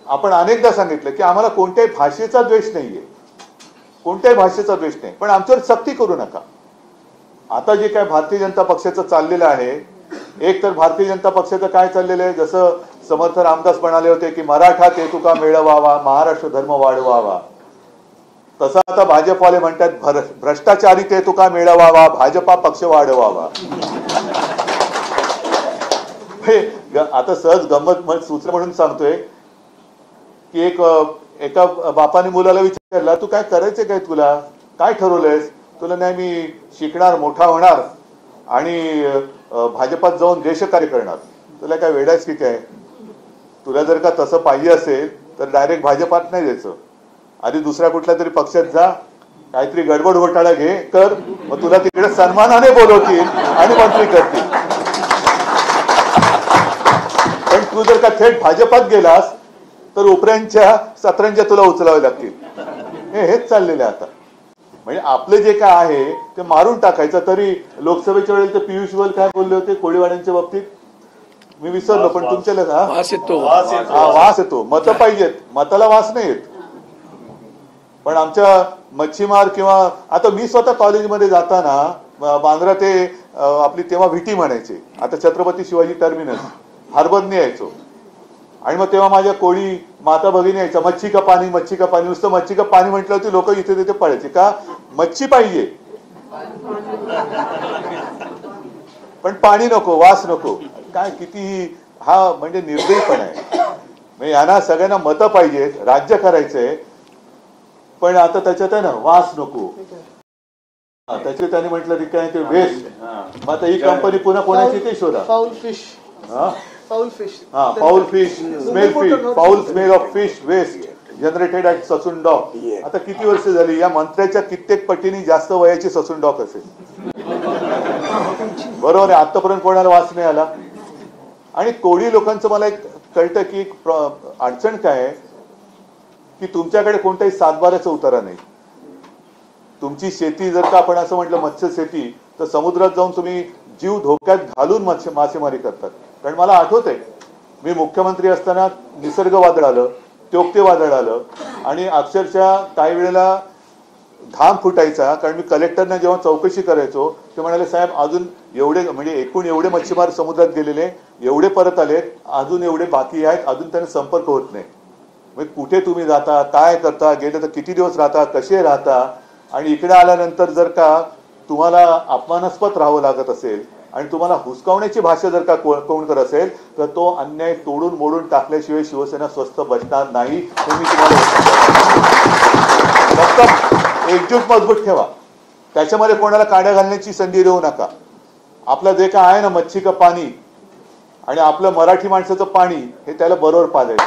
आपण अनेकदा सांगितलं की आम्हाला कोणत्याही भाषेचा द्वेष नाहीये, कोणत्याही भाषेचा द्वेष नाही, पण आमच्यावर सक्ती करू नका. आता जे काय भारतीय जनता पक्षाचं चाललेलं आहे, एक तर भारतीय जनता पक्षाचं काय चाललेलं आहे, जसं समर्थ रामदास म्हणाले होते की मराठा ते तुका मिळवावा, महाराष्ट्र धर्म वाढवावा, तसं आता भाजपवाले म्हणतात भ्रष्टाचारी ते तुका मिळवावा, भाजपा पक्ष वाढवावा. आता सहज गंमत सुचलं म्हणून सांगतोय की एका बापाने मुलाला विचारला, तू काय करायचंय, काय तुला काय ठरवलंयस? तुला नाही, मी शिकणार, मोठा होणार आणि भाजपात जाऊन देशकार्य करणार. तुला काय वेडायच की काय? तुला जर का तसं पाहिजे असेल तर डायरेक्ट भाजपात नाही जायचं, आधी दुसऱ्या कुठल्या तरी पक्षात जा, काहीतरी गडबड घोटाळा घे कर, मग तुला तिकडे सन्मानाने बोलवतील आणि मंत्री करतील. पण तू जर का थेट भाजपात गेलास तर उपऱ्यांच्या सतरंज्या तुला उचलावे लागतील. हेच चाललेलं आहे आता. म्हणजे आपलं जे काय आहे ते मारून टाकायचं. तरी लोकसभेच्या वेळेला तर पियुष गोयल काय बोलले होते कोळीवाड्यांच्या बाबतीत, मी विसरलो, पण तुमच्या वास येतो. मतं पाहिजेत, मताला वास नाही येत. पण आमच्या मच्छीमार किंवा आता मी स्वतः कॉलेजमध्ये जाताना बांद्रा ते आपली तेव्हा व्हीटी म्हणायचे, आता छत्रपती शिवाजी टर्मिनस, हार्बरने यायचो. आणि मग तेव्हा माझ्या कोळी माता भगिनी यायचा, मच्छी का पाणी, मच्छी का पाणी. नुसतं मच्छी का पाणी म्हटलं होती लोक इथे तिथे पडायचे. का? मच्छी पाहिजे पण पाणी नको, वास नको. काय किती हा म्हणजे निर्दयीपणा आहे. म्हणजे यांना सगळ्यांना मतं पाहिजेत, राज्य करायचंय, पण आता त्याच्यात आहे ना वास नको. त्याचे त्याने म्हटलं की काय ते वेस्ट. मग आता ही कंपनी पुन्हा कोणाची ते शोधा. Foul fish, foul smell of fish waste generated at Sassoon Dock. आता किती वर्ष झाली? या मंत्र्याच्या कित्येक पटीने जास्त वयाची ससून डॉक असेल. बरोबर आहे, आतापर्यंत कोणाला वास नाही आला. आणि कोळी लोकांचं मला एक कळतं की अडचण काय आहे की तुमच्याकडे कोणताही सातबाराचा उतारा नाही. तुमची शेती जर का आपण असं म्हटलं मत्स्य शेती, तर समुद्रात जाऊन तुम्ही जीव धोक्यात घालून मासेमारी करतात. कारण मला आठवत आहे, मी मुख्यमंत्री असताना निसर्ग वादळ आलं, त्योक्ते वादळ आलं आणि अक्षरशः काही वेळेला घाम फुटायचा. कारण मी कलेक्टरना जेव्हा चौकशी करायचो ते म्हणाले, साहेब अजून एवढे म्हणजे एकूण एवढे मच्छीमार समुद्रात गेलेले, एवढे परत आलेत, अजून एवढे बाकी आहेत, अजून त्यांना संपर्क होत नाही. म्हणजे कुठे तुम्ही जाता, काय करता, गेले तर किती दिवस राहता, कसे राहता, आणि इकडे आल्यानंतर जर का तुम्हाला अपमानास्पद राहावं लागत असेल आणि तुम्हाला हुसकावण्याची भाषा जर का कोण करत असेल तर तो अन्याय तोडून मोडून टाकल्याशिवाय शिवसेना स्वस्थ बसणार नाही. हे मी तुम्हाला फक्त एकजूट मजबूत ठेवा, त्याच्यामध्ये कोणाला काड्या घालण्याची संधी देऊ नका. आपलं जे काय आहे ना मच्छी का पाणी आणि आपलं मराठी माणसाचं पाणी हे त्याला बरोबर पाजायचं.